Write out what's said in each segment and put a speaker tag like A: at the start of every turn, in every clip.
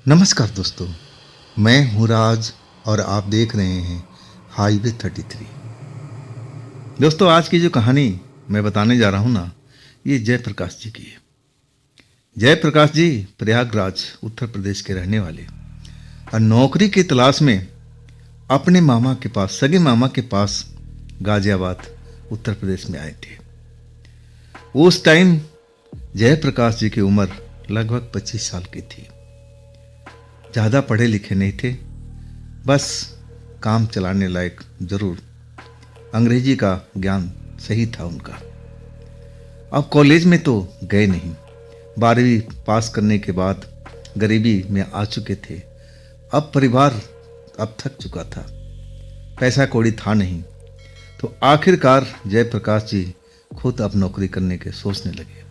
A: नमस्कार दोस्तों, मैं हूँ राज और आप देख रहे हैं हाईवे 33। दोस्तों, आज की जो कहानी मैं बताने जा रहा हूँ ना, ये जयप्रकाश जी की है। जयप्रकाश जी प्रयागराज उत्तर प्रदेश के रहने वाले और नौकरी की तलाश में अपने मामा के पास, सगे मामा के पास गाजियाबाद उत्तर प्रदेश में आए थे। उस टाइम जयप्रकाश जी की उम्र लगभग 25 साल की थी। ज़्यादा पढ़े लिखे नहीं थे, बस काम चलाने लायक जरूर अंग्रेजी का ज्ञान सही था उनका। अब कॉलेज में तो गए नहीं, 12वीं पास करने के बाद गरीबी में आ चुके थे। अब परिवार अब थक चुका था, पैसा कौड़ी था नहीं, तो आखिरकार जयप्रकाश जी खुद अब नौकरी करने के सोचने लगे।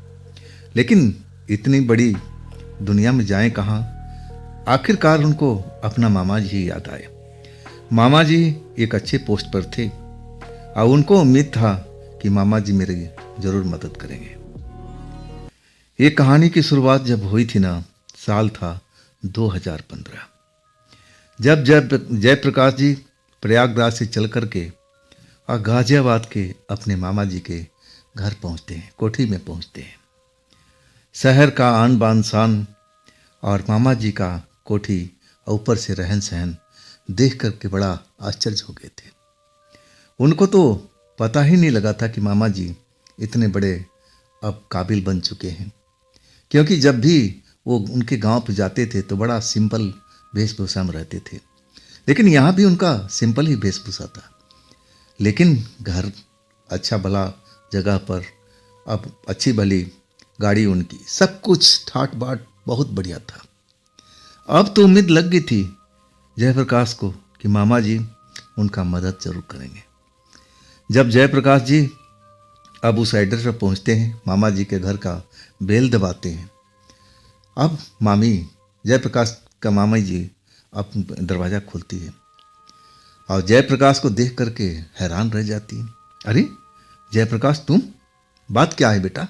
A: लेकिन इतनी बड़ी दुनिया में जाएं कहाँ, आखिरकार उनको अपना मामा जी ही याद आए। मामा जी एक अच्छे पोस्ट पर थे और उनको उम्मीद था कि मामा जी मेरी जरूर मदद करेंगे। ये कहानी की शुरुआत जब हुई थी ना, साल था 2015। जब जब जयप्रकाश जी प्रयागराज से चल करके और गाजियाबाद के अपने मामा जी के घर पहुंचते हैं, कोठी में पहुंचते हैं। शहर का आन बान शान और मामा जी का कोठी और ऊपर से रहन सहन देख करके बड़ा आश्चर्य हो गए थे। उनको तो पता ही नहीं लगा था कि मामा जी इतने बड़े अब काबिल बन चुके हैं, क्योंकि जब भी वो उनके गांव पे जाते थे तो बड़ा सिंपल वेशभूषा में रहते थे। लेकिन यहाँ भी उनका सिंपल ही वेशभूषा था, लेकिन घर अच्छा भला जगह पर, अब अच्छी भली गाड़ी उनकी, सब कुछ ठाट बाट बहुत बढ़िया था। अब तो उम्मीद लग गई थी जयप्रकाश को कि मामा जी उनका मदद जरूर करेंगे। जब जयप्रकाश जी अब उस एड्रेस पर पहुंचते हैं, मामा जी के घर का बेल दबाते हैं। अब मामी, जयप्रकाश का मामा जी अब दरवाज़ा खोलती है और जयप्रकाश को देख करके हैरान रह जाती है। अरे जयप्रकाश, तुम, बात क्या है बेटा?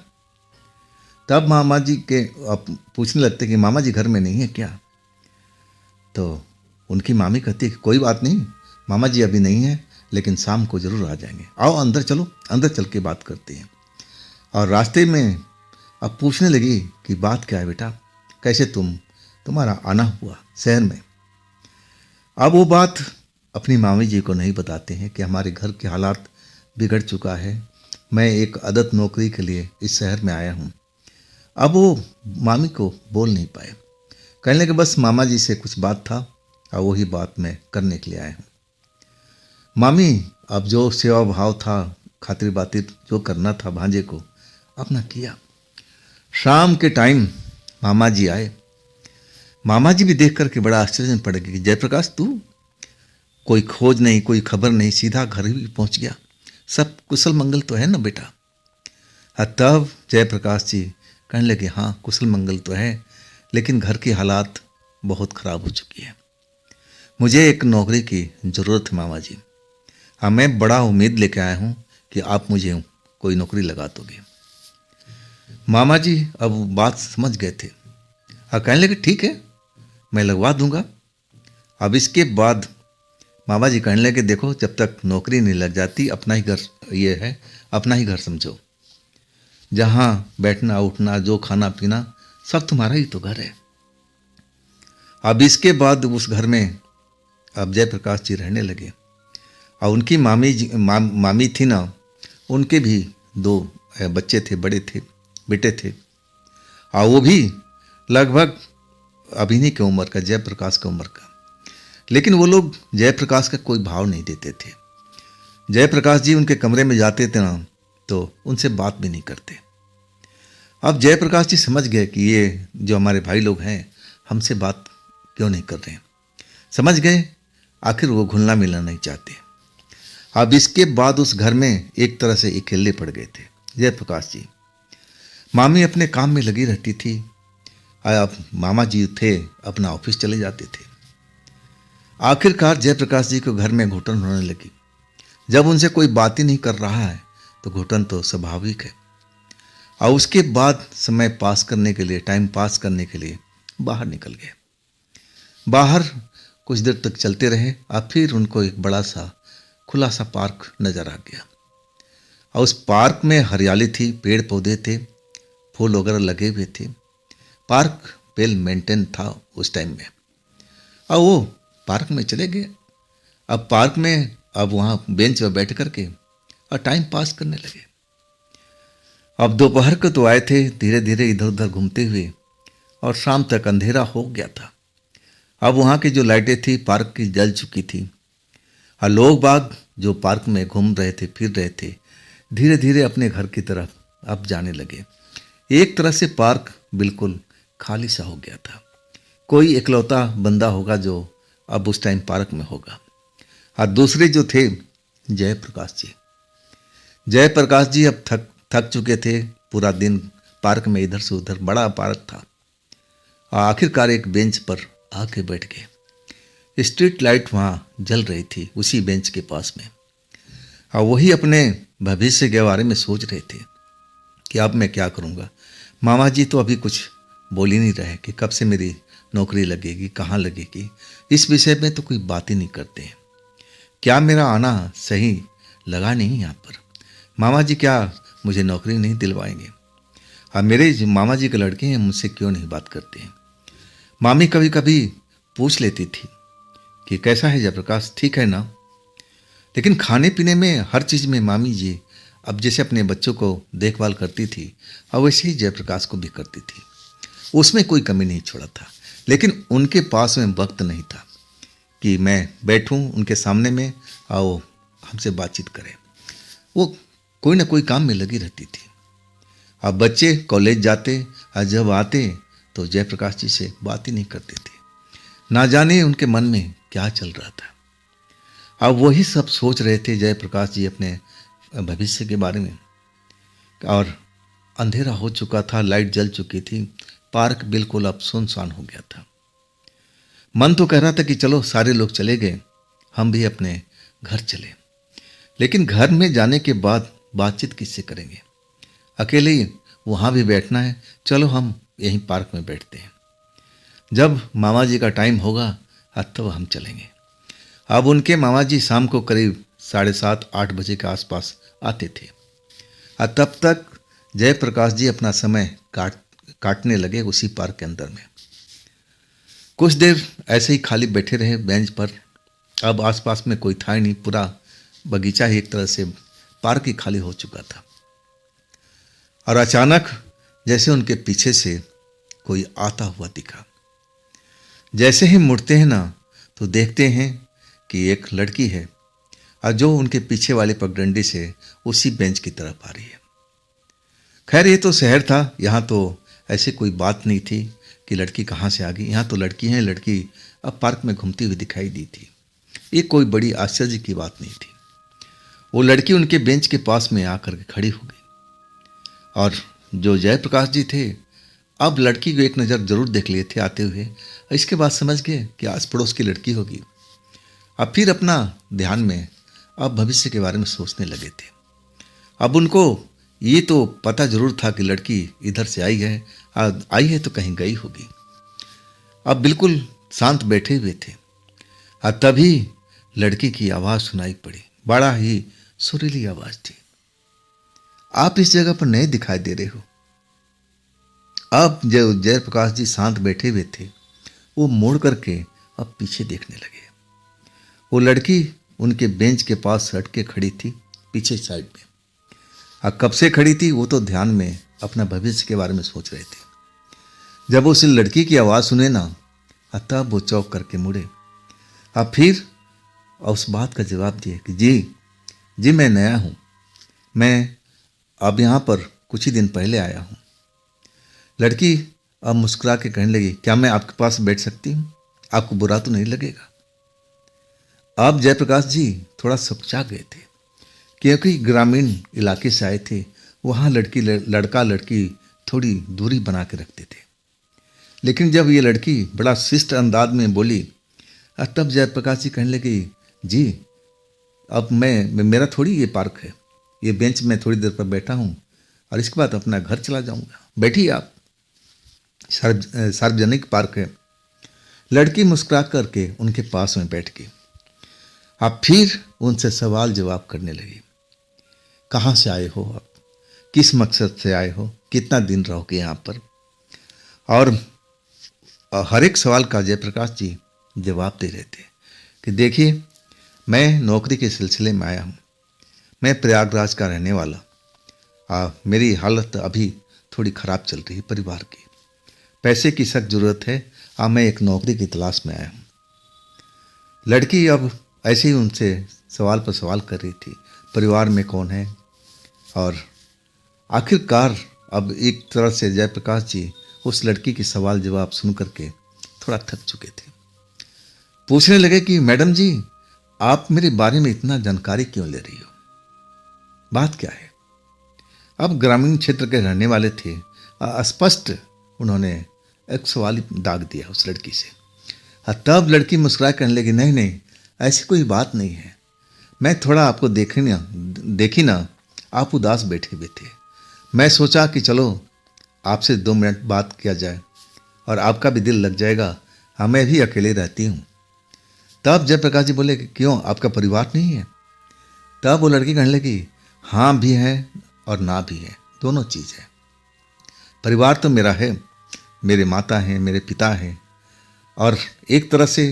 A: तब मामा जी के अब पूछने लगते कि मामा जी घर में नहीं है क्या? तो उनकी मामी कहती है कि कोई बात नहीं, मामा जी अभी नहीं है, लेकिन शाम को जरूर आ जाएंगे। आओ अंदर चलो, अंदर चल के बात करते हैं। और रास्ते में अब पूछने लगी कि बात क्या है बेटा, कैसे तुम्हारा आना हुआ शहर में? अब वो बात अपनी मामी जी को नहीं बताते हैं कि हमारे घर के हालात बिगड़ चुका है, मैं एक अदद नौकरी के लिए इस शहर में आया हूँ। अब वो मामी को बोल नहीं पाए, कहने लगे बस मामा जी से कुछ बात था और वही बात मैं करने के लिए आया हूँ। मामी अब जो सेवा भाव था, खातिर बातिर जो करना था भांजे को, अपना किया। शाम के टाइम मामा जी आए। मामा जी भी देख करके बड़ा आश्चर्य में पड़ गए कि जयप्रकाश, तू कोई खोज नहीं, कोई खबर नहीं, सीधा घर ही पहुंच गया, सब कुशल मंगल तो है ना बेटा? तब जयप्रकाश जी कहने लगे हाँ कुशल मंगल तो है, लेकिन घर की हालात बहुत ख़राब हो चुकी है, मुझे एक नौकरी की ज़रूरत है मामा जी। हाँ, मैं बड़ा उम्मीद लेके आया हूँ कि आप मुझे कोई नौकरी लगा दोगे। मामा जी अब बात समझ गए थे। हाँ, कहने लगे ठीक है, मैं लगवा दूंगा। अब इसके बाद मामा जी कहने लगे देखो, जब तक नौकरी नहीं लग जाती, अपना ही घर ये है, अपना ही घर समझो, जहाँ बैठना उठना, जो खाना पीना, सब तुम्हारा ही तो घर है। अब इसके बाद उस घर में अब जयप्रकाश जी रहने लगे और उनकी मामी थी ना, उनके भी 2 बच्चे थे, बड़े थे, बेटे थे, और वो भी लगभग अभिनी की उम्र का, जयप्रकाश की उम्र का। लेकिन वो लोग जयप्रकाश का कोई भाव नहीं देते थे। जयप्रकाश जी उनके कमरे में जाते थे ना, तो उनसे बात भी नहीं करते। अब जयप्रकाश जी समझ गए कि ये जो हमारे भाई लोग हैं हमसे बात क्यों नहीं कर रहे हैं, समझ गए आखिर वो घुलना मिलना नहीं चाहते। अब इसके बाद उस घर में एक तरह से अकेले पड़ गए थे जयप्रकाश जी। मामी अपने काम में लगी रहती थी, अब मामा जी थे अपना ऑफिस चले जाते थे। आखिरकार जयप्रकाश जी को घर में घुटन होने लगी। जब उनसे कोई बात ही नहीं कर रहा है तो घुटन तो स्वाभाविक है। और उसके बाद समय पास करने के लिए, टाइम पास करने के लिए बाहर निकल गए। बाहर कुछ देर तक चलते रहे और फिर उनको एक बड़ा सा खुला सा पार्क नजर आ गया। और उस पार्क में हरियाली थी, पेड़ पौधे थे, फूल वगैरह लगे हुए थे। पार्क वेल मेंटेन था उस टाइम में। और वो पार्क में चले गए। अब पार्क में अब वहाँ बेंच पर बैठ करके और टाइम पास करने लगे। अब दोपहर को तो आए थे, धीरे धीरे इधर उधर घूमते हुए, और शाम तक अंधेरा हो गया था। अब वहाँ की जो लाइटें थी पार्क की जल चुकी थी, और लोग बाग जो पार्क में घूम रहे थे, फिर रहे थे, धीरे धीरे अपने घर की तरफ अब जाने लगे। एक तरह से पार्क बिल्कुल खाली सा हो गया था। कोई इकलौता बंदा होगा जो अब उस टाइम पार्क में होगा। और दूसरे जो थे जयप्रकाश जी। जयप्रकाश जी अब थक चुके थे। पूरा दिन पार्क में इधर से उधर, बड़ा पार्क था। और आखिरकार एक बेंच पर आके बैठ गए। स्ट्रीट लाइट वहाँ जल रही थी उसी बेंच के पास में। और वही अपने भविष्य के बारे में सोच रहे थे कि अब मैं क्या करूँगा। मामा जी तो अभी कुछ बोल ही नहीं रहे कि कब से मेरी नौकरी लगेगी, कहाँ लगेगी, इस विषय में तो कोई बात ही नहीं करते हैं। क्या मेरा आना सही लगा नहीं यहाँ पर? मामा जी क्या मुझे नौकरी नहीं दिलवाएंगे? और मेरे जो मामा जी के लड़के हैं मुझसे क्यों नहीं बात करते हैं? मामी कभी कभी पूछ लेती थी कि कैसा है जयप्रकाश, ठीक है ना? लेकिन खाने पीने में, हर चीज़ में मामी जी अब जैसे अपने बच्चों को देखभाल करती थी और वैसे ही जयप्रकाश को भी करती थी। उसमें कोई कमी नहीं छोड़ा था। लेकिन उनके पास में वक्त नहीं था कि मैं बैठूं उनके सामने में और वो हमसे बातचीत करें। वो कोई ना कोई काम में लगी रहती थी। अब बच्चे कॉलेज जाते और जब आते तो जयप्रकाश जी से बात ही नहीं करते थे। ना जाने उनके मन में क्या चल रहा था। अब वही सब सोच रहे थे जयप्रकाश जी अपने भविष्य के बारे में। और अंधेरा हो चुका था, लाइट जल चुकी थी, पार्क बिल्कुल अब सुनसान हो गया था। मन तो कह रहा था कि चलो सारे लोग चले गए, हम भी अपने घर चले। लेकिन घर में जाने के बाद बातचीत किससे करेंगे? अकेले ही वहाँ भी बैठना है, चलो हम यहीं पार्क में बैठते हैं। जब मामा जी का टाइम होगा तब हम चलेंगे। अब उनके मामा जी शाम को करीब 7:30-8 बजे के आसपास आते थे। और तब तक जयप्रकाश जी अपना समय काटने लगे उसी पार्क के अंदर में। कुछ देर ऐसे ही खाली बैठे रहे बेंच पर। अब आसपास में कोई था ही नहीं, पूरा बगीचा ही एक तरह से पार्क ही खाली हो चुका था। और अचानक जैसे उनके पीछे से कोई आता हुआ दिखा। जैसे ही मुड़ते हैं ना तो देखते हैं कि एक लड़की है और जो उनके पीछे वाले पगडंडी से उसी बेंच की तरफ आ रही है। खैर ये तो शहर था, यहाँ तो ऐसी कोई बात नहीं थी कि लड़की कहाँ से आ गई। यहाँ तो लड़की है, लड़की अब पार्क में घूमती हुई दिखाई दी थी। ये कोई बड़ी आश्चर्य की बात नहीं थी। वो लड़की उनके बेंच के पास में आकर के खड़ी हो गई। और जो जयप्रकाश जी थे अब लड़की को एक नज़र जरूर देख लिए थे आते हुए। इसके बाद समझ गए कि आस पड़ोस की लड़की होगी। अब फिर अपना ध्यान में अब भविष्य के बारे में सोचने लगे थे। अब उनको ये तो पता जरूर था कि लड़की इधर से आई है तो कहीं गई होगी। अब बिल्कुल शांत बैठे हुए थे और तभी लड़की की आवाज़ सुनाई पड़ी। बड़ा ही सुरीली आवाज़ थी। आप इस जगह पर नहीं दिखाई दे रहे हो। अब जो जयप्रकाश जी शांत बैठे हुए थे वो मुड़ करके अब पीछे देखने लगे। वो लड़की उनके बेंच के पास हट के खड़ी थी पीछे साइड में। और कब से खड़ी थी वो तो ध्यान में अपना भविष्य के बारे में सोच रहे थे। जब उस लड़की की आवाज़ सुने ना तब वो चौंक करके मुड़े। अब फिर उस बात का जवाब दिए कि जी मैं नया हूँ, मैं अब यहाँ पर कुछ ही दिन पहले आया हूँ। लड़की अब मुस्कुरा के कहने लगी, क्या मैं आपके पास बैठ सकती हूँ? आपको बुरा तो नहीं लगेगा? अब जयप्रकाश जी थोड़ा सकुचा गए थे क्योंकि ग्रामीण इलाके से आए थे। वहाँ लड़का लड़की थोड़ी दूरी बना के रखते थे। लेकिन जब ये लड़की बड़ा शिष्ट अंदाज में बोली तब जयप्रकाश जी कहने लगे, जी अब मेरा थोड़ी ये पार्क है, ये बेंच में थोड़ी देर पर बैठा हूँ और इसके बाद अपना घर चला जाऊँगा। बैठिए आप, सार्वजनिक पार्क है। लड़की मुस्कुरा करके उनके पास में बैठ गई। अब फिर उनसे सवाल जवाब करने लगी। कहाँ से आए हो आप, किस मकसद से आए हो, कितना दिन रहोगे यहाँ पर। और हर एक सवाल का जयप्रकाश जी जवाब दे रहे थे कि देखिए, मैं नौकरी के सिलसिले में आया हूँ, मैं प्रयागराज का रहने वाला। मेरी हालत अभी थोड़ी ख़राब चल रही है परिवार की, पैसे की सख्त ज़रूरत है। मैं एक नौकरी की तलाश में आया हूँ। लड़की अब ऐसे ही उनसे सवाल पर सवाल कर रही थी, परिवार में कौन है। और आखिरकार अब एक तरह से जयप्रकाश जी उस लड़की के सवाल जवाब सुन करके थोड़ा थक चुके थे। पूछने लगे कि मैडम जी, आप मेरे बारे में इतना जानकारी क्यों ले रही हो, बात क्या है। अब ग्रामीण क्षेत्र के रहने वाले थे, स्पष्ट उन्होंने एक सवाल दाग दिया उस लड़की से। तब लड़की मुस्कुरा करने लगी, नहीं नहीं, ऐसी कोई बात नहीं है। मैं थोड़ा आपको देखी ना, आप उदास बैठे हुए थे। मैं सोचा कि चलो आपसे 2 मिनट बात किया जाए और आपका भी दिल लग जाएगा। मैं भी अकेले रहती हूँ। तब जयप्रकाश जी बोले कि क्यों, आपका परिवार नहीं है। तब वो लड़की कहने लगी, हाँ भी है और ना भी है, दोनों चीज़ है। परिवार तो मेरा है, मेरे माता हैं, मेरे पिता हैं, और एक तरह से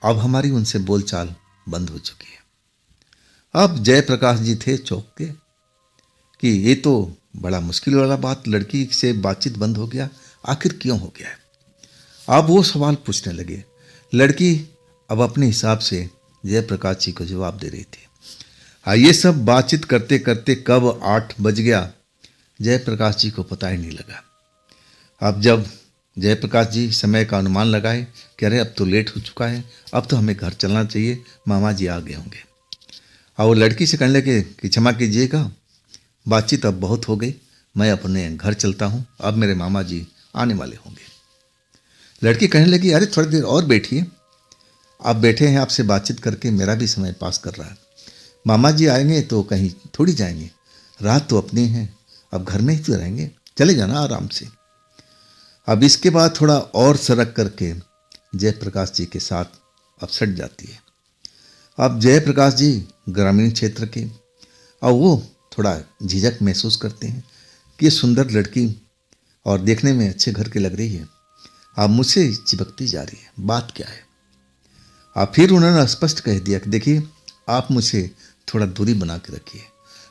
A: अब हमारी उनसे बोलचाल बंद हो चुकी है। अब जयप्रकाश जी थे चौंक के कि ये तो बड़ा मुश्किल वाला बात, लड़की से बातचीत बंद हो गया, आखिर क्यों हो गया है। अब वो सवाल पूछने लगे। लड़की अब अपने हिसाब से जयप्रकाश जी को जवाब दे रही थी। ये सब बातचीत करते करते कब 8 बज गया, जयप्रकाश जी को पता ही नहीं लगा। अब जब जयप्रकाश जी समय का अनुमान लगाए कि अरे अब तो लेट हो चुका है, अब तो हमें घर चलना चाहिए, मामा जी आ गए होंगे। और वो लड़की से कहने लगे कि क्षमा कीजिएगा, बातचीत अब बहुत हो गई, मैं अपने घर चलता हूँ, अब मेरे मामा जी आने वाले होंगे। लड़की कहने लगी, अरे थोड़ी देर और बैठिए, आप बैठे हैं, आपसे बातचीत करके मेरा भी समय पास कर रहा है। मामा जी आएंगे तो कहीं थोड़ी जाएंगे, रात तो अपनी है, अब घर में ही तो रहेंगे, चले जाना आराम से। अब इसके बाद थोड़ा और सरक करके जयप्रकाश जी के साथ अब सट जाती है। अब जयप्रकाश जी ग्रामीण क्षेत्र के, और वो थोड़ा झिझक महसूस करते हैं कि ये सुंदर लड़की और देखने में अच्छे घर की लग रही है, अब मुझसे चिपकती जा रही है, बात क्या है। अब फिर उन्होंने स्पष्ट कह दिया कि देखिए, आप मुझसे थोड़ा दूरी बना के रखिए,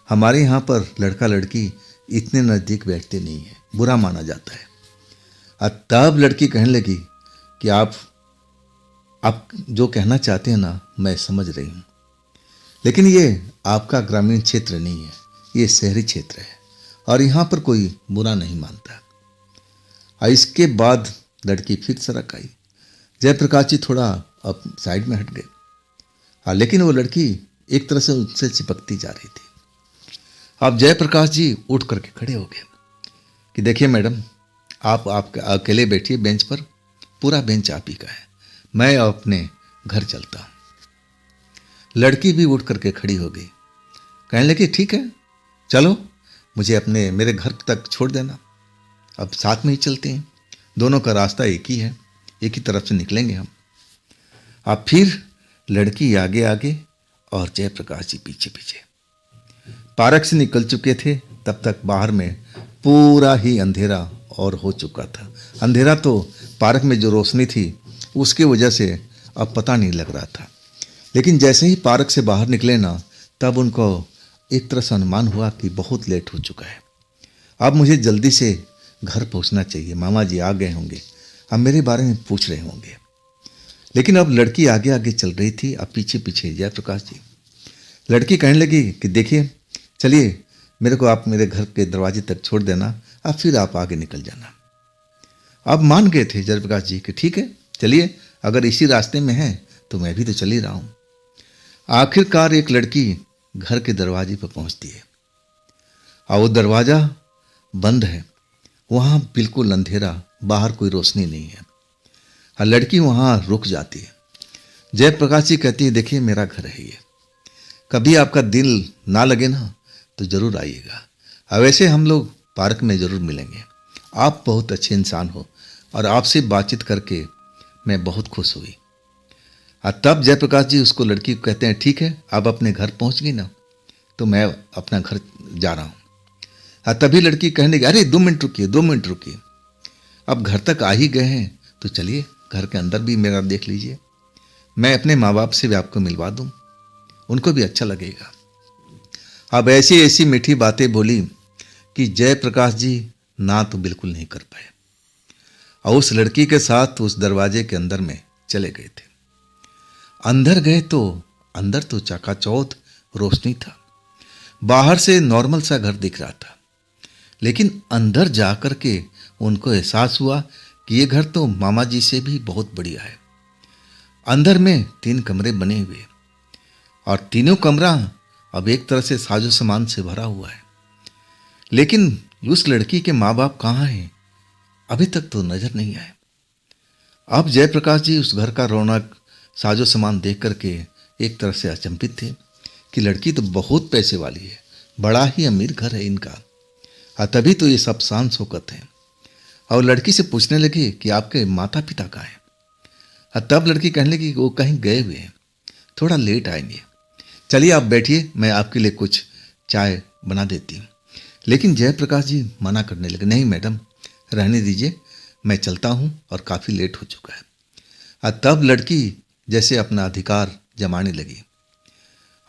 A: हमारे यहाँ पर लड़का लड़की इतने नज़दीक बैठते नहीं है, बुरा माना जाता है। तब लड़की कहने लगी कि आप जो कहना चाहते हैं ना, मैं समझ रही हूँ, लेकिन ये आपका ग्रामीण क्षेत्र नहीं है, ये शहरी क्षेत्र है, और यहाँ पर कोई बुरा नहीं मानता। इसके बाद लड़की फिर सरक आई। जयप्रकाश जी थोड़ा अब साइड में हट गए, लेकिन वो लड़की एक तरह से उससे चिपकती जा रही थी। अब जयप्रकाश जी उठ करके खड़े हो गए कि देखिए मैडम, आप अकेले बैठिए बेंच पर, पूरा बेंच आप ही का है, मैं अपने घर चलता हूँ। लड़की भी उठ करके खड़ी हो गई, कहने लगी ठीक है, चलो मुझे मेरे घर तक छोड़ देना, अब साथ में ही चलते हैं, दोनों का रास्ता एक ही है, एक ही तरफ से निकलेंगे हम। अब फिर लड़की आगे आगे और जयप्रकाश जी पीछे पीछे। पार्क से निकल चुके थे, तब तक बाहर में पूरा ही अंधेरा और हो चुका था। अंधेरा तो पार्क में जो रोशनी थी उसकी वजह से अब पता नहीं लग रहा था, लेकिन जैसे ही पार्क से बाहर निकले ना, तब उनको एक तरह से अनुमान हुआ कि बहुत लेट हो चुका है, अब मुझे जल्दी से घर पहुंचना चाहिए, मामा जी आ गए होंगे, अब मेरे बारे में पूछ रहे होंगे। लेकिन अब लड़की आगे आगे चल रही थी, अब पीछे पीछे जयप्रकाश जी। लड़की कहने लगी कि देखिए, चलिए मेरे को आप मेरे घर के दरवाजे तक छोड़ देना, अब फिर आप आगे निकल जाना। अब मान गए थे जयप्रकाश जी कि ठीक है, चलिए, अगर इसी रास्ते में है तो मैं भी तो चल ही रहा हूँ। आखिरकार एक लड़की घर के दरवाजे पर पहुँचती है, और वो दरवाज़ा बंद है, वहाँ बिल्कुल अंधेरा, बाहर कोई रोशनी नहीं है। लड़की वहाँ रुक जाती है। जयप्रकाश जी कहती है देखिए, मेरा घर है ये, कभी आपका दिल ना लगे ना तो ज़रूर आइएगा, अब वैसे हम लोग पार्क में ज़रूर मिलेंगे, आप बहुत अच्छे इंसान हो और आपसे बातचीत करके मैं बहुत खुश हुई। तब जयप्रकाश जी उसको लड़की को कहते हैं, ठीक है अब अपने घर पहुंच गई ना, तो मैं अपना घर जा रहा हूँ। तभी लड़की कहने लगी, अरे 2 मिनट रुकिए, 2 मिनट रुकिए, अब घर तक आ ही गए हैं तो चलिए घर के अंदर भी मेरा देख लीजिए, मैं अपने माँ बाप से भी आपको मिलवा दूँ, उनको भी अच्छा लगेगा। अब ऐसी ऐसी मीठी बातें बोली कि जयप्रकाश जी ना तो बिल्कुल नहीं कर पाए और उस लड़की के साथ उस दरवाजे के अंदर में चले गए थे। अंदर गए तो अंदर तो चकाचौंध रोशनी था, बाहर से नॉर्मल सा घर दिख रहा था, लेकिन अंदर जाकर के उनको एहसास हुआ कि ये घर तो मामा जी से भी बहुत बढ़िया है। अंदर में 3 कमरे बने हुए और तीनों कमरा अब एक तरह से साजो सामान से भरा हुआ है, लेकिन उस लड़की के माँ बाप कहाँ हैं अभी तक तो नजर नहीं आए। अब जयप्रकाश जी उस घर का रौनक साजो सामान देख करके एक तरह से अचंभित थे कि लड़की तो बहुत पैसे वाली है, बड़ा ही अमीर घर है इनका, तभी तो ये सब शान शौकत है। और लड़की से पूछने लगे कि आपके माता पिता कहाँ हैं। तब लड़की कहने लगी कि वो कहीं गए हुए हैं, थोड़ा लेट आएंगे, चलिए आप बैठिए, मैं आपके लिए कुछ चाय बना देती हूँ। लेकिन जयप्रकाश जी मना करने लगे, नहीं मैडम रहने दीजिए, मैं चलता हूँ और काफ़ी लेट हो चुका है। तब लड़की जैसे अपना अधिकार जमाने लगी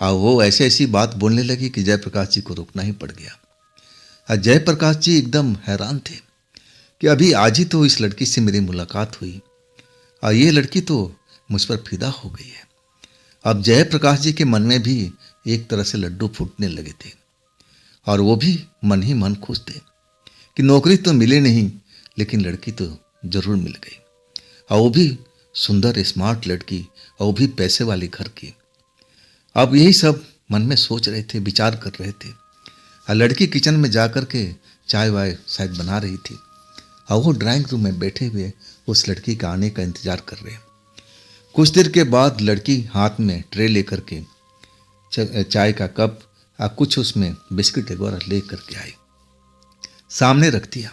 A: और वो ऐसे ऐसी बात बोलने लगी कि जयप्रकाश जी को रुकना ही पड़ गया। जयप्रकाश जी एकदम हैरान थे कि अभी आज ही तो इस लड़की से मेरी मुलाकात हुई और ये लड़की तो मुझ पर फिदा हो गई है। अब जयप्रकाश जी के मन में भी एक तरह से लड्डू फूटने लगे थे और वो भी मन ही मन खुश थे कि नौकरी तो मिले नहीं, लेकिन लड़की तो जरूर मिल गई, और वो भी सुंदर स्मार्ट लड़की, और वो भी पैसे वाली घर की। अब यही सब मन में सोच रहे थे, विचार कर रहे थे, और लड़की किचन में जा कर के चाय वाय शायद बना रही थी और वो ड्राइंग रूम में बैठे हुए उस लड़की का आने का इंतजार कर रहे हैं। कुछ देर के बाद लड़की हाथ में ट्रे लेकर के चाय का कप और कुछ उसमें बिस्किट वगैरह ले करके आई, सामने रख दिया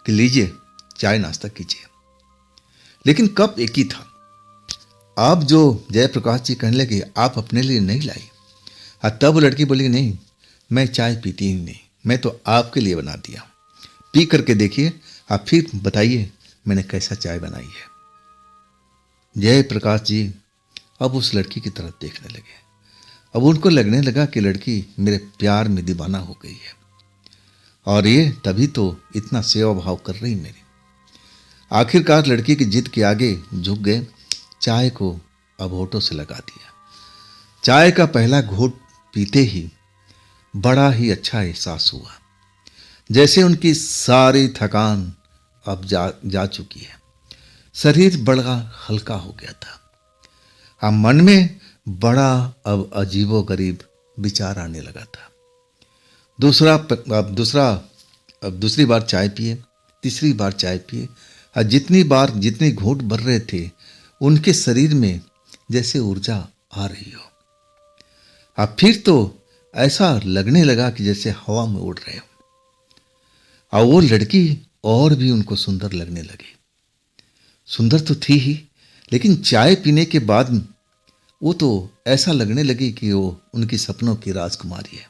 A: कि लीजिए चाय नाश्ता कीजिए। लेकिन कप एक ही था। अब जो जयप्रकाश जी कहने लगे, आप अपने लिए नहीं लाई। तब वो लड़की बोली, नहीं मैं चाय पीती ही नहीं, मैं तो आपके लिए बना दिया, पी करके देखिए, आप फिर बताइए मैंने कैसा चाय बनाई है। जयप्रकाश जी अब उस लड़की की तरफ देखने लगे। अब उनको लगने लगा कि लड़की मेरे प्यार में दीवाना हो गई है और ये तभी तो इतना सेवा भाव कर रही मेरी। आखिरकार लड़की की जिद के आगे झुक गए, चाय को अब होठों से लगा दिया। चाय का पहला घूंट पीते ही बड़ा ही अच्छा एहसास हुआ, जैसे उनकी सारी थकान अब जा चुकी है, शरीर बड़ा हल्का हो गया था। अब मन में बड़ा अब अजीबो गरीब विचार आने लगा था। दूसरी बार चाय पिए, तीसरी बार चाय पिए, और जितनी घूंट भर रहे थे उनके शरीर में जैसे ऊर्जा आ रही हो। अब फिर तो ऐसा लगने लगा कि जैसे हवा में उड़ रहे हो। और वो लड़की और भी उनको सुंदर लगने लगी। सुंदर तो थी ही, लेकिन चाय पीने के बाद वो तो ऐसा लगने लगी कि वो उनकी सपनों की राजकुमारी है।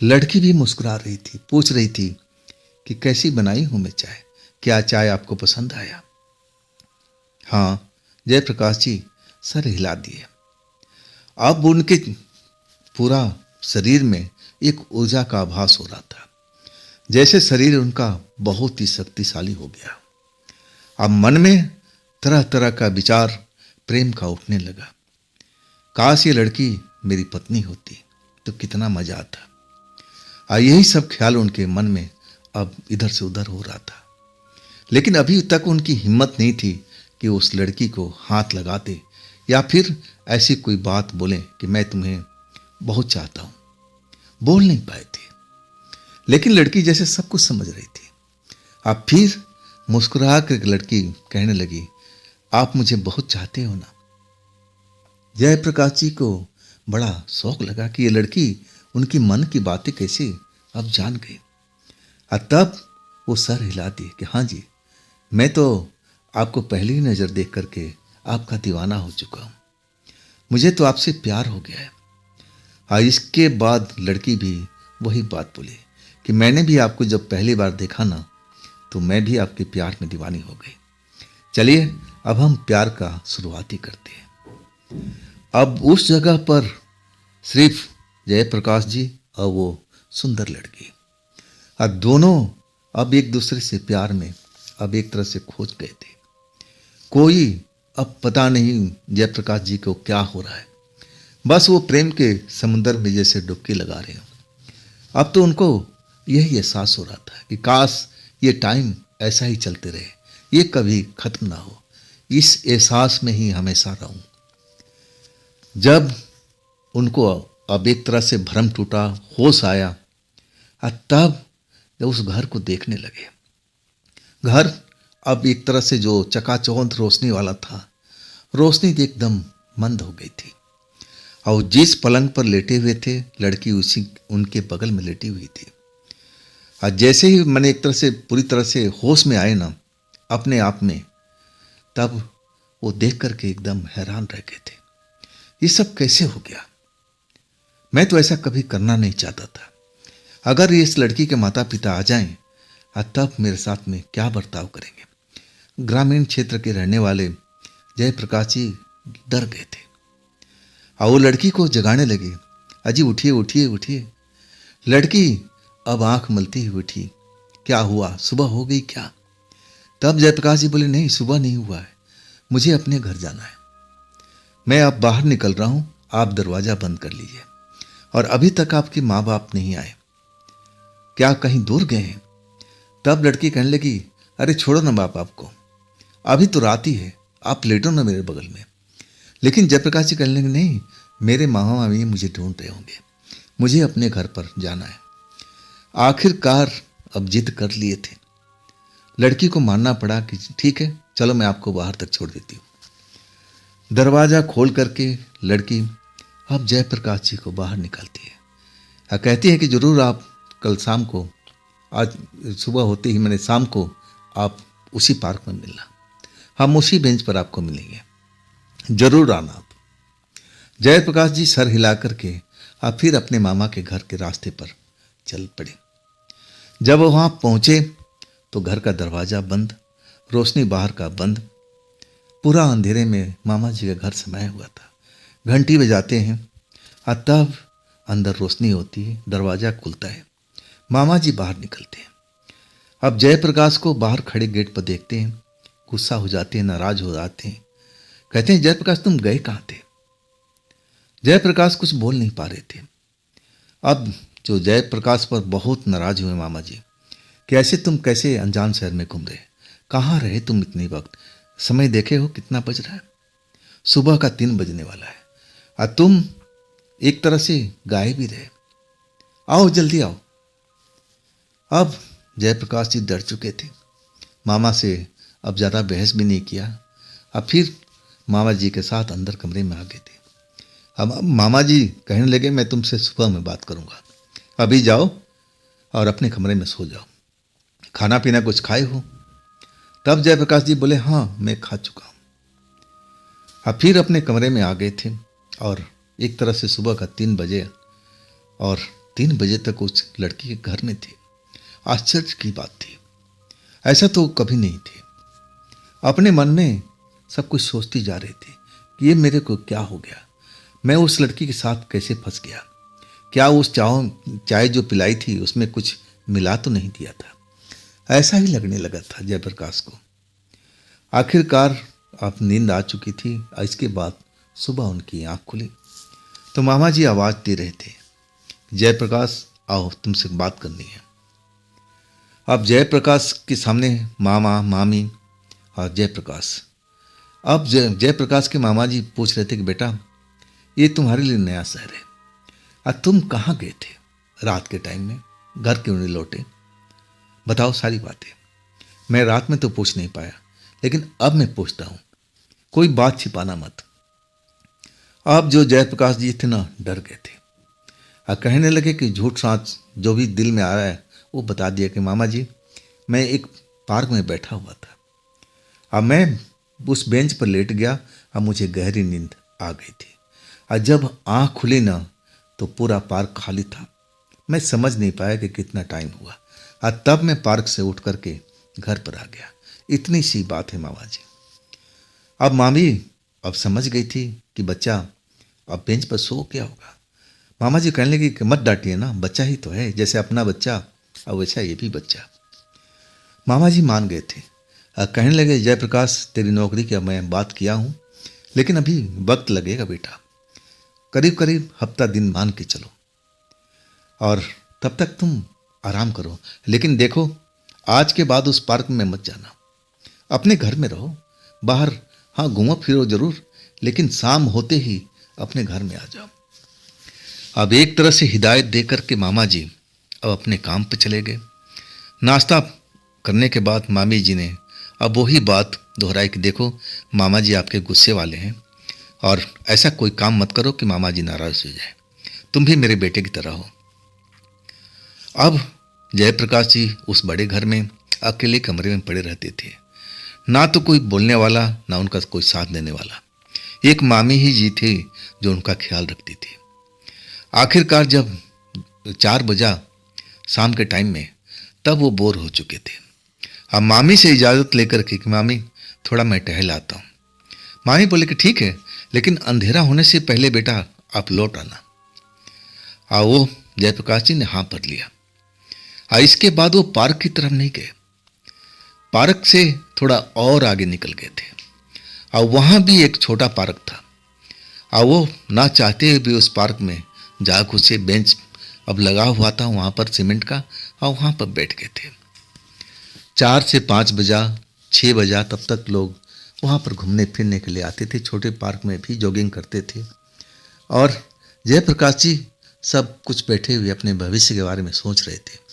A: लड़की भी मुस्कुरा रही थी, पूछ रही थी कि कैसी बनाई हूं मैं चाय, क्या चाय आपको पसंद आया। हाँ, जयप्रकाश जी सर हिला दिए। अब उनके पूरा शरीर में एक ऊर्जा का आभास हो रहा था, जैसे शरीर उनका बहुत ही शक्तिशाली हो गया। अब मन में तरह तरह का विचार प्रेम का उठने लगा। काश ये लड़की मेरी पत्नी होती तो कितना मजा आता। यही सब ख्याल उनके मन में अब इधर से उधर हो रहा था, लेकिन अभी तक उनकी हिम्मत नहीं थी कि उस लड़की को हाथ लगाते या फिर ऐसी कोई बात बोलें कि मैं तुम्हें बहुत चाहता हूं। बोल नहीं पाए थे, लेकिन लड़की जैसे सब कुछ समझ रही थी। अब फिर मुस्कुरा कर लड़की कहने लगी, आप मुझे बहुत चाहते हो ना। जयप्रकाश जी को बड़ा शौक लगा कि ये लड़की उनकी मन की बातें कैसे अब जान गई। तब वो सर हिला दिए कि हाँ जी, मैं तो आपको पहली नज़र देख करके आपका दीवाना हो चुका हूँ। मुझे तो आपसे प्यार हो गया है। हाँ, इसके बाद लड़की भी वही बात बोली कि मैंने भी आपको जब पहली बार देखा ना, तो मैं भी आपके प्यार में दीवानी हो गई। चलिए अब हम प्यार का शुरुआत ही करते हैं। अब उस जगह पर सिर्फ जयप्रकाश जी और वो सुंदर लड़की, अब दोनों अब एक दूसरे से प्यार में अब एक तरह से खोज गए थे। कोई अब पता नहीं जयप्रकाश जी को क्या हो रहा है, बस वो प्रेम के समुद्र में जैसे डुबकी लगा रहे हो। अब तो उनको यही एहसास हो रहा था कि काश ये टाइम ऐसा ही चलते रहे, ये कभी खत्म ना हो, इस एहसास में ही हमेशा रहूं। जब उनको अब एक तरह से भ्रम टूटा, होश आया, और तब जब उस घर को देखने लगे, घर अब एक तरह से जो चकाचौंध रोशनी वाला था, रोशनी एकदम मंद हो गई थी। और जिस पलंग पर लेटे हुए थे, लड़की उसी उनके बगल में लेटी हुई थी। और जैसे ही मैंने एक तरह से पूरी तरह से होश में आए ना अपने आप में, तब वो देख करके एकदम हैरान रह गए थे। ये सब कैसे हो गया? मैं तो ऐसा कभी करना नहीं चाहता था। अगर इस लड़की के माता पिता आ जाएं, तब मेरे साथ में क्या बर्ताव करेंगे? ग्रामीण क्षेत्र के रहने वाले जयप्रकाश जी डर गए थे और वो लड़की को जगाने लगे, अजी उठिए उठिए उठिए। लड़की अब आंख मलती हुई उठी। क्या हुआ, सुबह हो गई क्या? तब जयप्रकाश जी बोले, नहीं सुबह नहीं हुआ है, मुझे अपने घर जाना है। मैं अब बाहर निकल रहा हूं, आप दरवाजा बंद कर लीजिए। और अभी तक आपके माँ बाप नहीं आए, क्या कहीं दूर गए हैं? तब लड़की कहने लगी, अरे छोड़ो ना बाप आपको, अभी तो रात ही है, आप लेटो ना मेरे बगल में। लेकिन जयप्रकाश जी कहने लगे, नहीं मेरे मामा मामी मुझे ढूंढ रहे होंगे, मुझे अपने घर पर जाना है। आखिरकार अब जिद कर लिए थे, लड़की को मानना पड़ा कि ठीक है चलो मैं आपको बाहर तक छोड़ देती हूँ। दरवाजा खोल करके लड़की अब जयप्रकाश जी को बाहर निकालती है, कहती है कि जरूर आप कल शाम को, आज सुबह होते ही मैंने शाम को आप उसी पार्क में मिलना, हम उसी बेंच पर आपको मिलेंगे, जरूर आना आप। जयप्रकाश जी सर हिला करके आप फिर अपने मामा के घर के रास्ते पर चल पड़े। जब वहां पहुंचे तो घर का दरवाजा बंद, रोशनी बाहर का बंद, पूरा अंधेरे में मामा जी का घर समाया हुआ था। घंटी बजाते हैं और तब अंदर रोशनी होती है, दरवाजा खुलता है, मामा जी बाहर निकलते हैं। अब जयप्रकाश को बाहर खड़े गेट पर देखते हैं, गुस्सा हो जाते हैं, नाराज हो जाते हैं, कहते हैं जयप्रकाश तुम गए कहाँ थे? जयप्रकाश कुछ बोल नहीं पा रहे थे। अब जो जयप्रकाश पर बहुत नाराज हुए मामा जी, कैसे तुम कैसे अनजान शहर में घूम रहे, कहाँ रहे तुम इतनी वक्त? समय देखे हो कितना बज रहा है? सुबह का 3 बजने वाला है और तुम एक तरह से गायब ही रहे, आओ जल्दी आओ। अब जयप्रकाश जी डर चुके थे, मामा से अब ज़्यादा बहस भी नहीं किया। अब फिर मामा जी के साथ अंदर कमरे में आ गए थे। अब मामा जी कहने लगे, मैं तुमसे सुबह में बात करूंगा, अभी जाओ और अपने कमरे में सो जाओ, खाना पीना कुछ खाए हो? तब जयप्रकाश जी बोले, हाँ मैं खा चुका हूँ। अब फिर अपने कमरे में आ गए थे और एक तरह से सुबह का 3 बजे और 3 बजे तक उस लड़की के घर में थे। आश्चर्य की बात थी, ऐसा तो कभी नहीं थे। अपने मन में सब कुछ सोचती जा रहे थे कि ये मेरे को क्या हो गया, मैं उस लड़की के साथ कैसे फंस गया, क्या उस चाय जो पिलाई थी उसमें कुछ मिला तो नहीं दिया था? ऐसा ही लगने लगा था जयप्रकाश को। आखिरकार अब नींद आ चुकी थी और इसके बाद सुबह उनकी आंख खुली तो मामा जी आवाज दे रहे थे, जयप्रकाश आओ तुमसे बात करनी है। अब जयप्रकाश के सामने मामा मामी और जयप्रकाश। अब जयप्रकाश के मामा जी पूछ रहे थे कि बेटा ये तुम्हारे लिए नया शहर है, और तुम कहाँ गए थे रात के टाइम में, घर क्यों नहीं लौटे? बताओ सारी बातें। मैं रात में तो पूछ नहीं पाया, लेकिन अब मैं पूछता हूँ, कोई बात छिपाना मत। अब जो जयप्रकाश जी थे ना डर गए थे और कहने लगे कि झूठ साँच जो भी दिल में आ रहा है वो बता दिया कि मामा जी मैं एक पार्क में बैठा हुआ था अब मैं उस बेंच पर लेट गया। अब मुझे गहरी नींद आ गई थी। और जब आँख खुली ना तो पूरा पार्क खाली था। मैं समझ नहीं पाया कि कितना टाइम हुआ। और तब मैं पार्क से उठ करके घर पर आ गया। इतनी सी बात है मामा जी। अब मामी अब समझ गई थी कि बच्चा अब बेंच पर सो क्या होगा। मामा जी कहने लगी कि मत डांटिए ना, बच्चा ही तो है, जैसे अपना बच्चा और वैसा ये भी बच्चा। मामा जी मान गए थे और कहने लगे जयप्रकाश तेरी नौकरी की अब मैं बात किया हूँ, लेकिन अभी वक्त लगेगा बेटा, करीब करीब हफ्ता दिन मान के चलो, और तब तक तुम आराम करो। लेकिन देखो आज के बाद उस पार्क में मत जाना, अपने घर में रहो। बाहर हाँ घूमो फिरो जरूर, लेकिन शाम होते ही अपने घर में आ जाओ। अब एक तरह से हिदायत देकर के मामा जी अब अपने काम पर चले गए। नाश्ता करने के बाद मामी जी ने अब वही बात दोहराई कि देखो मामा जी आपके गुस्से वाले हैं और ऐसा कोई काम मत करो कि मामा जी नाराज हो जाए, तुम भी मेरे बेटे की तरह हो। अब जयप्रकाश जी उस बड़े घर में अकेले कमरे में पड़े रहते थे। ना तो कोई बोलने वाला, ना उनका कोई साथ देने वाला। एक मामी ही जी थी जो उनका ख्याल रखती थी। आखिरकार जब 4 बजा शाम के टाइम में, तब वो बोर हो चुके थे। अब मामी से इजाज़त लेकर के कि मामी थोड़ा मैं टहल आता हूँ। मामी बोले कि ठीक है, लेकिन अंधेरा होने से पहले बेटा आप लौट आना। वो जयप्रकाश जी ने हाँ भर लिया। इसके बाद वो पार्क की तरफ नहीं गए, पार्क से थोड़ा और आगे निकल गए थे। और वहाँ भी एक छोटा पार्क था। और वो ना चाहते हुए भी उस पार्क में जा घुसे। बेंच अब लगा हुआ था वहाँ पर सीमेंट का, और वहाँ पर बैठ गए थे। 4 से 5 बजा, 6 बजा, तब तक लोग वहाँ पर घूमने फिरने के लिए आते थे। छोटे पार्क में भी जॉगिंग करते थे। और जयप्रकाश जी सब कुछ बैठे हुए अपने भविष्य के बारे में सोच रहे थे।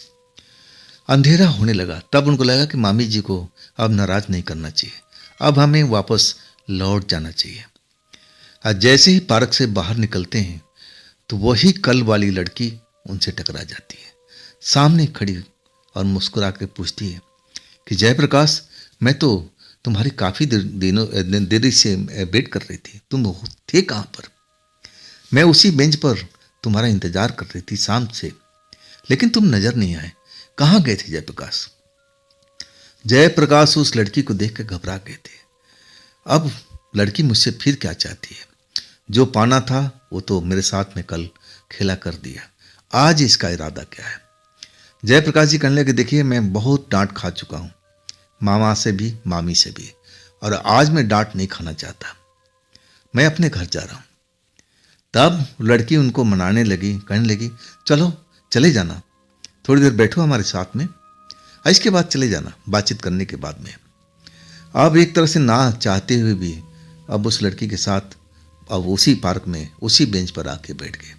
A: अंधेरा होने लगा, तब उनको लगा कि मामी जी को अब नाराज नहीं करना चाहिए, अब हमें वापस लौट जाना चाहिए। आज जैसे ही पार्क से बाहर निकलते हैं तो वही कल वाली लड़की उनसे टकरा जाती है, सामने खड़ी और मुस्कुरा के पूछती है कि जयप्रकाश मैं तो तुम्हारी काफ़ी देरी से वेट कर रही थी, तुम थे कहाँ पर? मैं उसी बेंच पर तुम्हारा इंतजार कर रही थी शाम से, लेकिन तुम नजर नहीं आए, कहाँ गए थे जयप्रकाश? जयप्रकाश उस लड़की को देख कर घबरा गए थे। अब लड़की मुझसे फिर क्या चाहती है? जो पाना था वो तो मेरे साथ में कल खेला कर दिया, आज इसका इरादा क्या है? जयप्रकाश जी कहने लगे देखिए मैं बहुत डांट खा चुका हूँ, मामा से भी मामी से भी, और आज मैं डांट नहीं खाना चाहता, मैं अपने घर जा रहा हूँ। तब लड़की उनको मनाने लगी, कहने लगी चलो चले जाना, थोड़ी देर बैठो हमारे साथ में, इसके बाद चले जाना बातचीत करने के बाद में। अब एक तरह से ना चाहते हुए भी अब उस लड़की के साथ अब उसी पार्क में उसी बेंच पर आके बैठ गए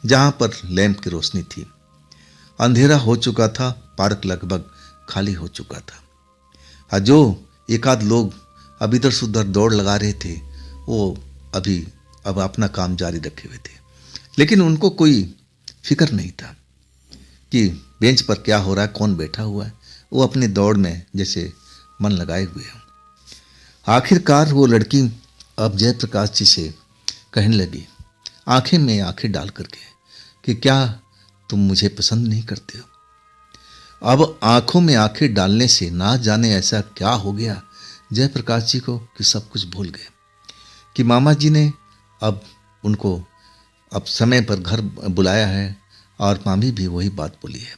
A: जहाँ पर लैंप की रोशनी थी। अंधेरा हो चुका था, पार्क लगभग खाली हो चुका था। जो एक आध लोग अब इधर से उधर दौड़ लगा रहे थे वो अभी अब अपना काम जारी रखे हुए थे, लेकिन उनको कोई फिक्र नहीं था कि बेंच पर क्या हो रहा है, कौन बैठा हुआ है। वो अपनी दौड़ में जैसे मन लगाए हुए हैं। आखिरकार वो लड़की अब जयप्रकाश जी से कहने लगी, आंखें में आंखें डाल करके, कि क्या तुम मुझे पसंद नहीं करते हो? अब आंखों में आंखें डालने से ना जाने ऐसा क्या हो गया जयप्रकाश जी को कि सब कुछ भूल गए कि मामा जी ने अब उनको अब समय पर घर बुलाया है और मामी भी वही बात बोली है।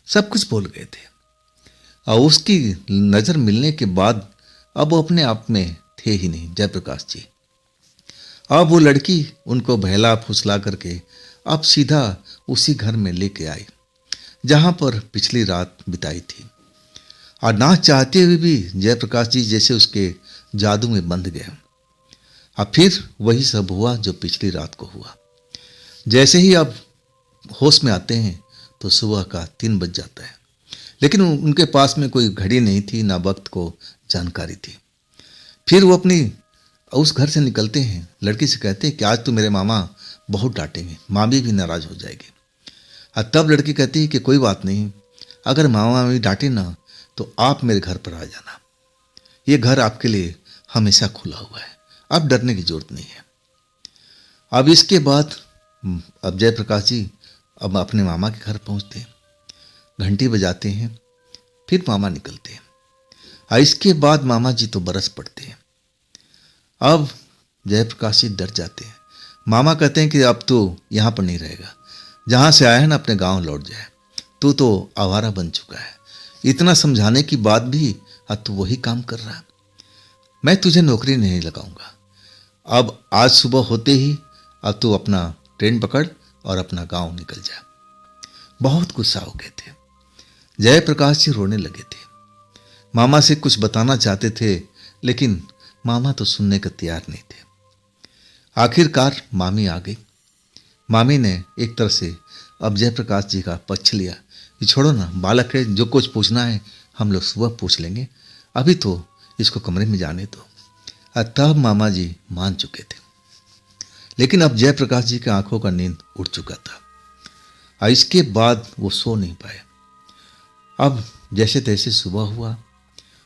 A: सब कुछ भूल गए थे। और उसकी नज़र मिलने के बाद अब वो अपने आप में थे ही नहीं जयप्रकाश जी। अब वो लड़की उनको बहला फुसला करके अब सीधा उसी घर में लेके आई जहाँ पर पिछली रात बिताई थी। और ना चाहते हुए भी जयप्रकाश जी जैसे उसके जादू में बंध गए। अब फिर वही सब हुआ जो पिछली रात को हुआ। जैसे ही अब होश में आते हैं तो सुबह का 3 बज जाता है, लेकिन उनके पास में कोई घड़ी नहीं थी, ना वक्त को जानकारी थी। फिर वो अपनी उस घर से निकलते हैं, लड़की से कहते हैं कि आज तो मेरे मामा बहुत डांटेंगे, मामी भी नाराज हो जाएगी। और तब लड़की कहती है कि कोई बात नहीं, अगर मामा मामी डांटे ना तो आप मेरे घर पर आ जाना, ये घर आपके लिए हमेशा खुला हुआ है, अब डरने की जरूरत नहीं है। अब इसके बाद अब जयप्रकाश जी अब अपने मामा के घर पहुंचते हैं, घंटी बजाते हैं, फिर मामा निकलते हैं। और इसके बाद मामा जी तो बरस पड़ते हैं। अब जयप्रकाश जी डर जाते हैं। मामा कहते हैं कि अब तो यहाँ पर नहीं रहेगा, जहाँ से आया है ना अपने गांव लौट जाए, तू तो आवारा बन चुका है। इतना समझाने की बात भी अब तू वही काम कर रहा है। मैं तुझे नौकरी नहीं लगाऊंगा। अब आज सुबह होते ही अब तू अपना ट्रेन पकड़ और अपना गांव निकल जा। बहुत गुस्सा हो गए थे। जयप्रकाश जी रोने लगे थे। मामा से कुछ बताना चाहते थे, लेकिन मामा तो सुनने को तैयार नहीं थे। आखिरकार मामी आ गई। मामी ने एक तरह से अब जयप्रकाश जी का पक्ष लिया कि छोड़ो ना, बालक है, जो कुछ पूछना है हम लोग सुबह पूछ लेंगे, अभी तो इसको कमरे में जाने दो। तब मामा जी मान चुके थे। लेकिन अब जयप्रकाश जी की आंखों का नींद उड़ चुका था और इसके बाद वो सो नहीं पाए। अब जैसे तैसे सुबह हुआ।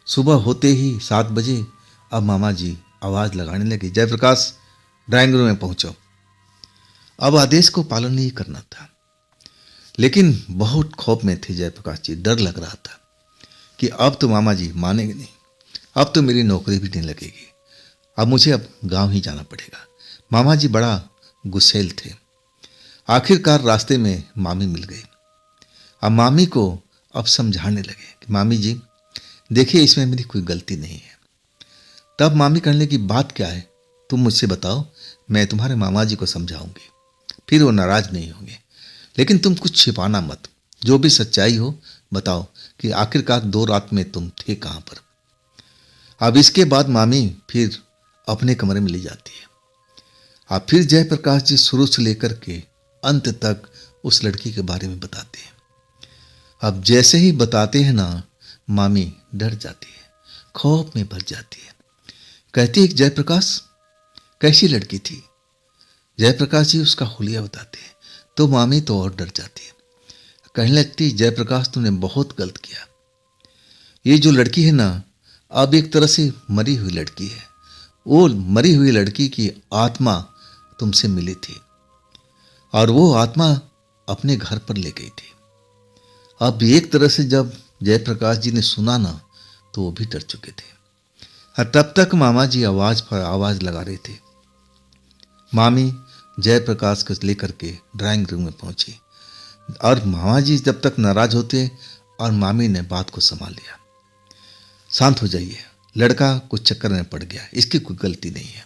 A: सुबह होते ही 7 बजे अब मामा जी आवाज लगाने लगे, जयप्रकाश ड्राइंग रूम में पहुंचो। अब आदेश को पालन नहीं करना था, लेकिन बहुत खौफ में थे जयप्रकाश जी। डर लग रहा था कि अब तो मामा जी मानेंगे नहीं, अब तो मेरी नौकरी भी नहीं लगेगी, अब मुझे अब गांव ही जाना पड़ेगा। मामा जी बड़ा गुस्सैल थे। आखिरकार रास्ते में मामी मिल गई। अब मामी को अब समझाने लगे कि मामी जी देखिए, इसमें मेरी कोई गलती नहीं है। तब मामी कहने लगी, बात क्या है, तुम मुझसे बताओ, मैं तुम्हारे मामा जी को समझाऊंगी, फिर वो नाराज नहीं होंगे। लेकिन तुम कुछ छिपाना मत, जो भी सच्चाई हो बताओ कि आखिरकार 2 रात में तुम थे कहाँ पर। अब इसके बाद मामी फिर अपने कमरे में ले जाती है। अब फिर जयप्रकाश जी शुरू से लेकर के अंत तक उस लड़की के बारे में बताते हैं। अब जैसे ही बताते हैं ना, मामी डर जाती है, खौफ में भर जाती है। कहती है कि जयप्रकाश कैसी लड़की थी। जयप्रकाश जी उसका हुलिया बताते हैं तो मामी तो और डर जाती है। कहने लगती, जयप्रकाश तुमने बहुत गलत किया। ये जो लड़की है ना, अब एक तरह से मरी हुई लड़की है। वो मरी हुई लड़की की आत्मा तुमसे मिली थी और वो आत्मा अपने घर पर ले गई थी। अब एक तरह से जब जयप्रकाश जी ने सुना ना, तो वो भी डर चुके थे। और तब तक मामा जी आवाज पर आवाज लगा रहे थे। मामी जयप्रकाश को लेकर के ड्राइंग रूम में पहुंची और मामा जी जब तक नाराज होते और मामी ने बात को संभाल लिया। शांत हो जाइए, लड़का कुछ चक्कर में पड़ गया, इसकी कोई गलती नहीं है।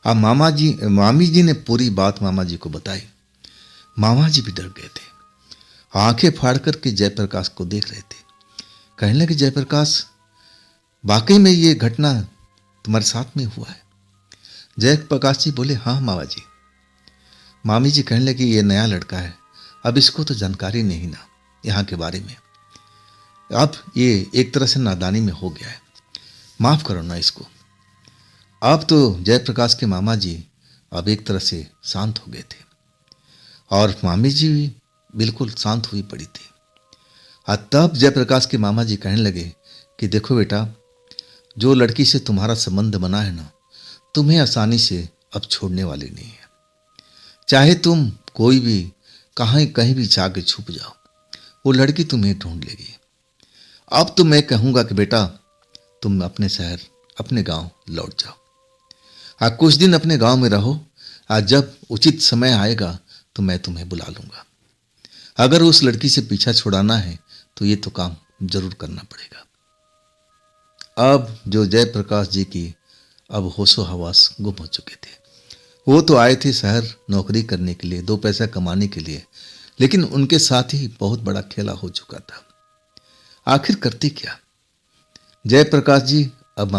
A: अब मामी जी ने पूरी बात मामा जी को बताई। मामा जी भी डर गए थे, आंखें फाड़ करके जयप्रकाश को देख रहे थे। कहने लगे, जयप्रकाश वाकई में ये घटना तुम्हारे साथ में हुआ है। जयप्रकाश जी बोले, हाँ मामा जी। मामी जी कहने लगी, ये नया लड़का है, अब इसको तो जानकारी नहीं ना यहाँ के बारे में, अब ये एक तरह से नादानी में हो गया है, माफ करो ना इसको। अब तो जयप्रकाश के मामा जी अब एक तरह से शांत हो गए थे और मामी जी भी बिल्कुल शांत हुई पड़ी थी। और तब जयप्रकाश के मामा जी कहने लगे कि देखो बेटा, जो लड़की से तुम्हारा संबंध बना है ना, तुम्हें आसानी से अब छोड़ने वाली नहीं है। चाहे तुम कोई भी कहीं भी जाके छुप जाओ, वो लड़की तुम्हें ढूंढ लेगी। अब तो मैं कहूंगा कि बेटा तुम अपने शहर अपने गांव लौट जाओ, कुछ दिन अपने गांव में रहो, जब उचित समय आएगा तो मैं तुम्हें बुला लूंगा। अगर उस लड़की से पीछा छुड़ाना है तो ये तो काम जरूर करना पड़ेगा। अब जो जयप्रकाश जी की अब होशो हवास गुम हो चुके थे। वो तो आए थे शहर नौकरी करने के लिए, 2 पैसा कमाने के लिए, लेकिन उनके साथ ही बहुत बड़ा खेला हो चुका था। आखिर करते क्या। जयप्रकाश जी अब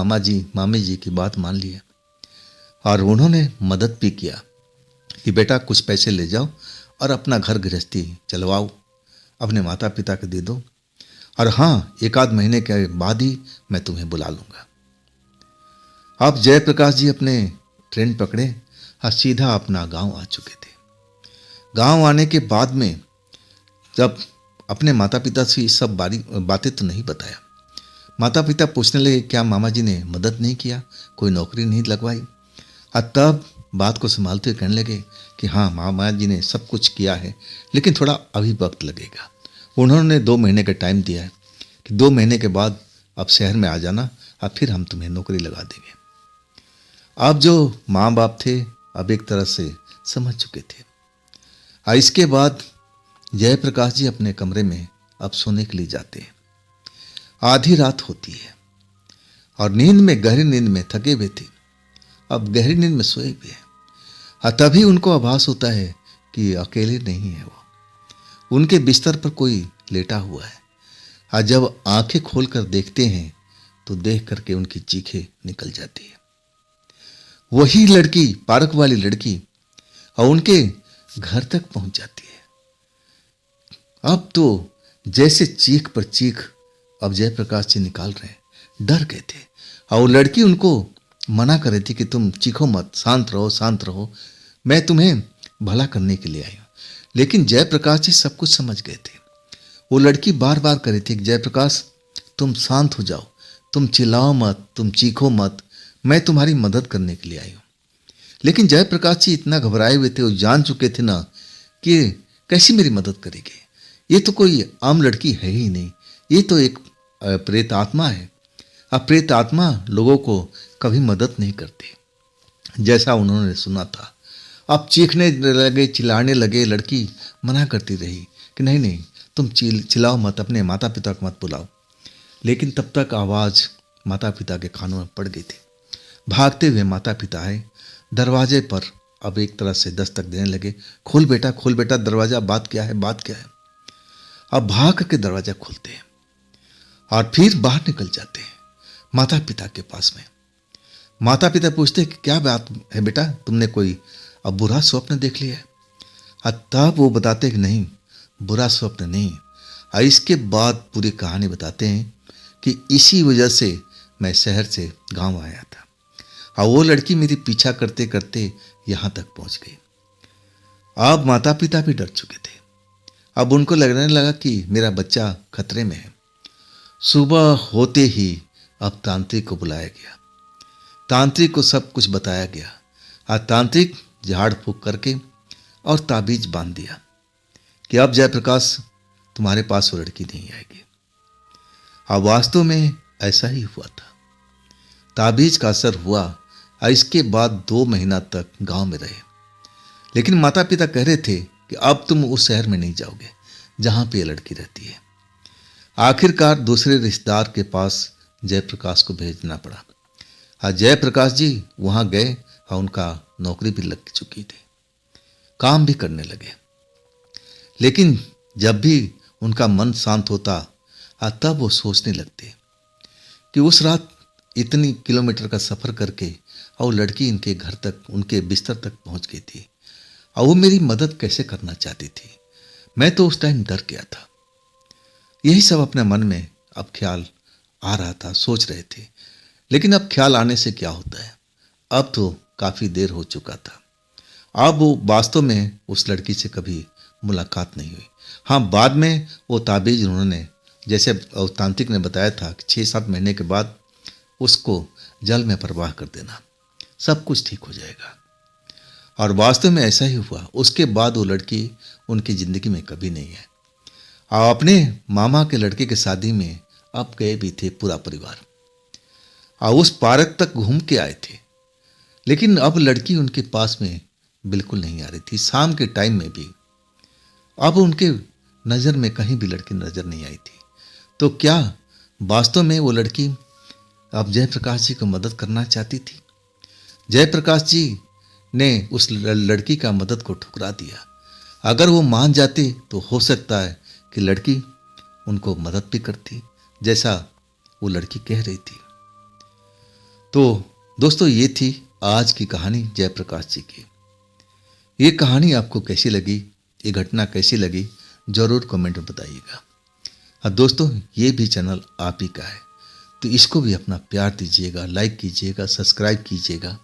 A: मामी जी की बात मान लिए और उन्होंने मदद भी किया कि बेटा कुछ पैसे ले जाओ और अपना घर गृहस्थी चलवाओ, अपने माता पिता को दे दो, और हाँ 1 आध महीने के बाद ही मैं तुम्हें बुला लूंगा। अब जयप्रकाश जी अपने ट्रेन पकड़े और सीधा अपना गांव आ चुके थे। गांव आने के बाद में जब अपने माता पिता से सब बातें तो नहीं बताया, माता पिता पूछने लगे, क्या मामा जी ने मदद नहीं किया, कोई नौकरी नहीं लगवाई? तब बात को संभालते हुए कहने लगे कि हाँ, मामा जी ने सब कुछ किया है, लेकिन थोड़ा अभी वक्त लगेगा। उन्होंने 2 महीने का टाइम दिया है कि 2 महीने के बाद अब शहर में आ जाना, अब फिर हम तुम्हें नौकरी लगा देंगे। अब जो माँ बाप थे अब एक तरह से समझ चुके थे। इसके बाद जयप्रकाश जी अपने कमरे में अब सोने के लिए जाते हैं। आधी रात होती है और नींद में, गहरी नींद में थके हुए थे, अब गहरी नींद में सोए हुए हैं। तभी उनको आभास होता है कि अकेले नहीं है वो, उनके बिस्तर पर कोई लेटा हुआ है। जब आंखें खोलकर देखते हैं तो देख करके उनकी चीखें निकल जाती है। वही लड़की, पार्क वाली लड़की, और उनके घर तक पहुंच जाती है। अब तो जैसे चीख पर चीख अब जयप्रकाश जी निकाल रहे हैं, डर गए थे। और वो लड़की उनको मना कर रही थी कि तुम चीखो मत, शांत रहो, शांत रहो, मैं तुम्हें भला करने के लिए आई हूं। लेकिन जयप्रकाश जी सब कुछ समझ गए थे। वो लड़की बार बार कर रही थी कि जयप्रकाश तुम शांत हो जाओ, तुम चिल्लाओ मत, तुम चीखो मत, मैं तुम्हारी मदद करने के लिए आई हूं। लेकिन जयप्रकाश जी इतना घबराए हुए थे, वो जान चुके थे ना कि कैसी मेरी मदद करेगी, ये तो कोई आम लड़की है ही नहीं, ये तो एक प्रेत आत्मा है। अब प्रेत आत्मा लोगों को कभी मदद नहीं करते, जैसा उन्होंने सुना था। अब चीखने लगे, चिल्लाने लगे। लड़की मना करती रही कि नहीं नहीं, तुम चिल्लाओ मत, अपने माता पिता को मत बुलाओ। लेकिन तब तक आवाज़ माता पिता के कानों में पड़ गई थी। भागते हुए माता पिता आए, दरवाजे पर अब एक तरह से दस्तक देने लगे, खोल बेटा, खोल बेटा दरवाजा, बात क्या है, बात क्या है। अब भाग करके दरवाजा खोलते हैं और फिर बाहर निकल जाते हैं माता पिता के पास में। माता पिता पूछते हैं कि क्या बात है बेटा, तुमने कोई अब बुरा स्वप्न देख लिया है? तब वो बताते हैं कि नहीं, बुरा स्वप्न नहीं। इसके बाद पूरी कहानी बताते हैं कि इसी वजह से मैं शहर से गांव आया था और वो लड़की मेरी पीछा करते करते यहां तक पहुंच गई। अब माता पिता भी डर चुके थे। अब उनको लगने लगा कि मेरा बच्चा खतरे में है। सुबह होते ही अब तांत्रिक को बुलाया गया, तांत्रिक को सब कुछ बताया गया और तांत्रिक झाड़ फूक करके और ताबीज बांध दिया कि अब जयप्रकाश तुम्हारे पास वो लड़की नहीं आएगी। अब वास्तव में ऐसा ही हुआ था। ताबीज का असर हुआ और इसके बाद 2 महीना तक गांव में रहे। लेकिन माता पिता कह रहे थे कि अब तुम उस शहर में नहीं जाओगे जहां पे ये लड़की रहती है। आखिरकार दूसरे रिश्तेदार के पास जयप्रकाश को भेजना पड़ा और जयप्रकाश जी वहां गए और उनका नौकरी भी लग चुकी थी, काम भी करने लगे। लेकिन जब भी उनका मन शांत होता तब वो सोचने लगते कि उस रात इतनी किलोमीटर का सफ़र करके और लड़की इनके घर तक, उनके बिस्तर तक पहुंच गई थी और वो मेरी मदद कैसे करना चाहती थी। मैं तो उस टाइम डर गया था। यही सब अपने मन में अब ख्याल आ रहा था, सोच रहे थे। लेकिन अब ख्याल आने से क्या होता है, अब तो काफ़ी देर हो चुका था। अब वो वास्तव में उस लड़की से कभी मुलाकात नहीं हुई। हाँ, बाद में वो ताबीज उन्होंने, जैसे तांत्रिक ने बताया था कि 6-7 महीने के बाद उसको जल में प्रवाह कर देना, सब कुछ ठीक हो जाएगा। और वास्तव में ऐसा ही हुआ। उसके बाद वो लड़की उनकी ज़िंदगी में कभी नहीं है। और अपने मामा के लड़के के शादी में अब गए भी थे पूरा परिवार और उस पार्क तक घूम के आए थे। लेकिन अब लड़की उनके पास में बिल्कुल नहीं आ रही थी। शाम के टाइम में भी अब उनके नज़र में कहीं भी लड़की नज़र नहीं आई थी। तो क्या वास्तव में वो लड़की अब जयप्रकाश जी को मदद करना चाहती थी? जयप्रकाश जी ने उस लड़की का मदद को ठुकरा दिया। अगर वो मान जाते तो हो सकता है कि लड़की उनको मदद भी करती, जैसा वो लड़की कह रही थी। तो दोस्तों, ये थी आज की कहानी जयप्रकाश जी की। ये कहानी आपको कैसी लगी, ये घटना कैसी लगी, ज़रूर कमेंट में बताइएगा। और दोस्तों, ये भी चैनल आप ही का है, तो इसको भी अपना प्यार दीजिएगा, लाइक कीजिएगा, सब्सक्राइब कीजिएगा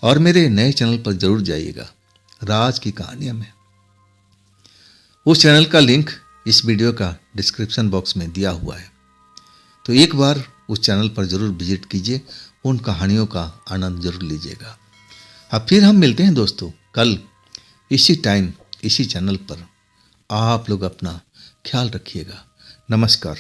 A: और मेरे नए चैनल पर ज़रूर जाइएगा, राज की कहानियाँ में। उस चैनल का लिंक इस वीडियो का डिस्क्रिप्शन बॉक्स में दिया हुआ है, तो एक बार उस चैनल पर ज़रूर विजिट कीजिए, उन कहानियों का आनंद जरूर लीजिएगा। अब फिर हम मिलते हैं दोस्तों कल इसी टाइम इसी चैनल पर। आप लोग अपना ख्याल रखिएगा। नमस्कार।